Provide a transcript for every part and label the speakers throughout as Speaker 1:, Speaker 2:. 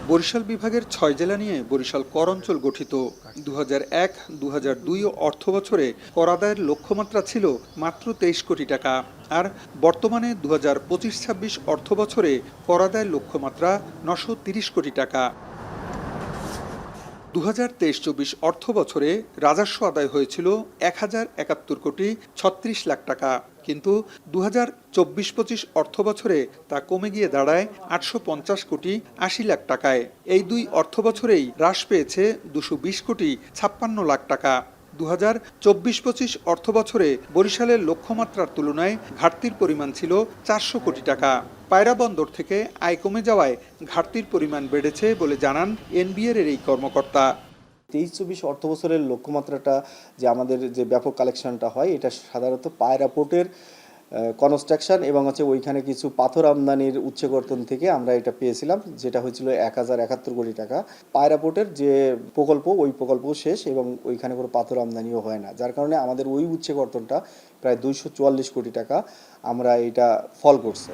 Speaker 1: বরিশাল বিভাগের ৬ জেলা নিয়ে বরিশাল কর অঞ্চল গঠিত। ২০০১-২০০২ অর্থ বছরে কর আদায়ের লক্ষ্যমাত্রা ছিল মাত্র ২৩ কোটি টাকা। আর বর্তমানে ২০২৫-২৬ অর্থ বছরে কর আদায়ের লক্ষ্যমাত্রা ৯৩০ কোটি টাকা। ২০২৩-২৪ অর্থ বছরে রাজস্ব আদায় হয়েছিল ১,০৭১ কোটি ৩৬ লাখ টাকা, কিন্তু ২০২৪-২৫ অর্থ বছরে তা কমে গিয়ে দাঁড়ায় ৮৫০ কোটি ৮০ লাখ টাকায়। এই দুই অর্থ বছরেই হ্রাস পেয়েছে ২২০ কোটি ৫৬ লাখ টাকা। ২০২৪-২৫ অর্থ বছরে বরিশালের লক্ষ্যমাত্রার তুলনায় ঘাটতির পরিমাণ ছিল ৪০০ কোটি টাকা। পায়রা বন্দর থেকে আয় কমে যাওয়ায় ঘাটতির পরিমাণ বেড়েছে বলে জানান এনবিআর এর এই কর্মকর্তা।
Speaker 2: ২৩-২৪ অর্থ বছরের লক্ষ্যমাত্রাটা যে আমাদের যে ব্যাপক কালেকশনটা হয়, এটা সাধারণত পায়রা পোর্টের কনস্ট্রাকশন এবং ওইখানে কিছু পাথর আমদানির উৎসকর্তন থেকে আমরা এটা পেয়েছিলাম, যেটা হয়েছিল ১,০৭১ কোটি টাকা। পায়রা পোর্টের যে প্রকল্প, ওই প্রকল্প শেষ এবং ওইখানে কোনো পাথর আমদানিও হয় না, যার কারণে আমাদের ওই উৎসকর্তনটা প্রায় ২৪৪ কোটি টাকা আমরা এটা ফল করছে।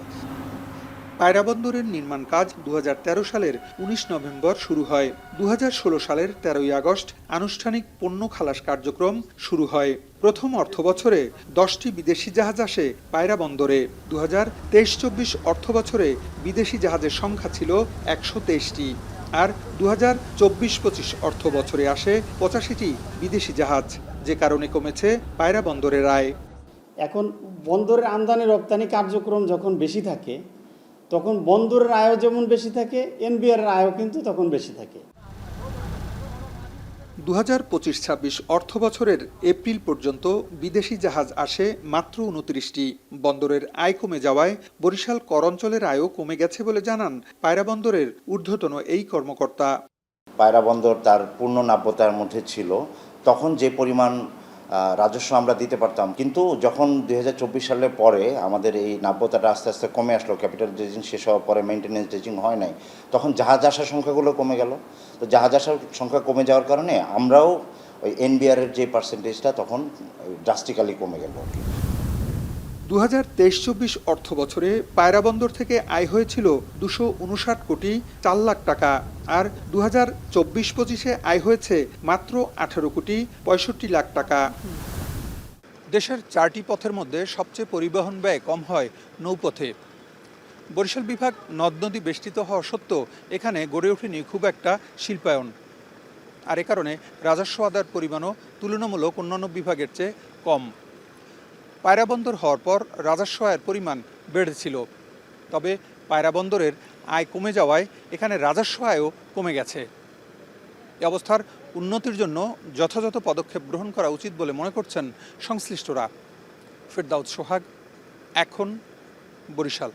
Speaker 1: পায়রা বন্দরের নির্মাণ কাজ ২০১৩ সালের ১৯ নভেম্বর শুরু হয়। ২০১৬ সালের ১৩ই আগস্ট আনুষ্ঠানিক পণ্য খালাস কার্যক্রম শুরু হয়। প্রথম অর্থ বছরে ১০টি বিদেশি জাহাজ আসে পায়রা বন্দরে। ২০২৩-২৪ অর্থ বছরে বিদেশি জাহাজের সংখ্যা ছিল ১২৩টি। আর ২০২৪-২৫ অর্থ বছরে আসে ৮৫টি বিদেশি জাহাজ, যে কারণে কমেছে পায়রা বন্দরের আয়।
Speaker 3: এখন বন্দরের আমদানি রপ্তানি কার্যক্রম যখন বেশি থাকে, তখন বন্দরের আয়ও যেমন বেশি থাকে, এনবিআর এর আয়ও কিন্তু তখন বেশি থাকে।
Speaker 1: ২০২৫-২৬ অর্থ বছরের এপ্রিল পর্যন্ত বিদেশি জাহাজ আসে মাত্র ২৯টি। বন্দরের আয় কমে যাওয়ায় বরিশাল কর অঞ্চলের আয়ও কমে গেছে বলে জানান পায়রা বন্দরের ঊর্ধ্বতন এই কর্মকর্তা।
Speaker 4: পায়রা বন্দর তার পূর্ণ নাব্যতার মধ্যে ছিল, তখন যে পরিমাণ রাজস্ব আমরা দিতে পারতাম, কিন্তু যখন ২০২৪ সালের পরে আমাদের এই নাব্যতাটা আস্তে আস্তে কমে আসলো, ক্যাপিটাল ড্রেজিং শেষ হওয়ার পরে মেইনটেনেন্স ড্রেজিং হয় নাই, তখন জাহাজ আসার সংখ্যাগুলো কমে গেল। তো জাহাজ আসার সংখ্যা কমে যাওয়ার কারণে আমরাও ওই এনবিআর এর যে পার্সেন্টেজটা তখন ড্রাস্টিক্যালি কমে গেল।
Speaker 1: ২০২৩-২৪ অর্থ বছরে পায়রা বন্দর থেকে আয় হয়েছিল ২৫৯ কোটি ৪ লাখ টাকা। আর ২০২৪-২৫-এ আয় হয়েছে মাত্র ১৮ কোটি ৬৫ লাখ টাকা। দেশের ৪টি পথের মধ্যে সবচেয়ে পরিবহন ব্যয় কম হয় নৌপথে। বরিশাল বিভাগ নদ নদী বেষ্টিত হওয়া সত্ত্বেও এখানে গড়ে ওঠেনি খুব একটা শিল্পায়ন। আর এ কারণে রাজস্ব আদায়ের পরিমাণও তুলনামূলক অন্যান্য বিভাগের চেয়ে কম। পায়রা বন্দর হওয়ার পর রাজস্ব আয়ের পরিমাণ বেড়েছিল, তবে পায়রা বন্দরের আয় কমে যাওয়ায় এখানে রাজস্ব আয়ও কমে গেছে। এই অবস্থার উন্নতির জন্য যথাযথ পদক্ষেপ গ্রহণ করা উচিত বলে মনে করছেন সংশ্লিষ্টরা। ফেরদাউস সোহাগ, এখন, বরিশাল।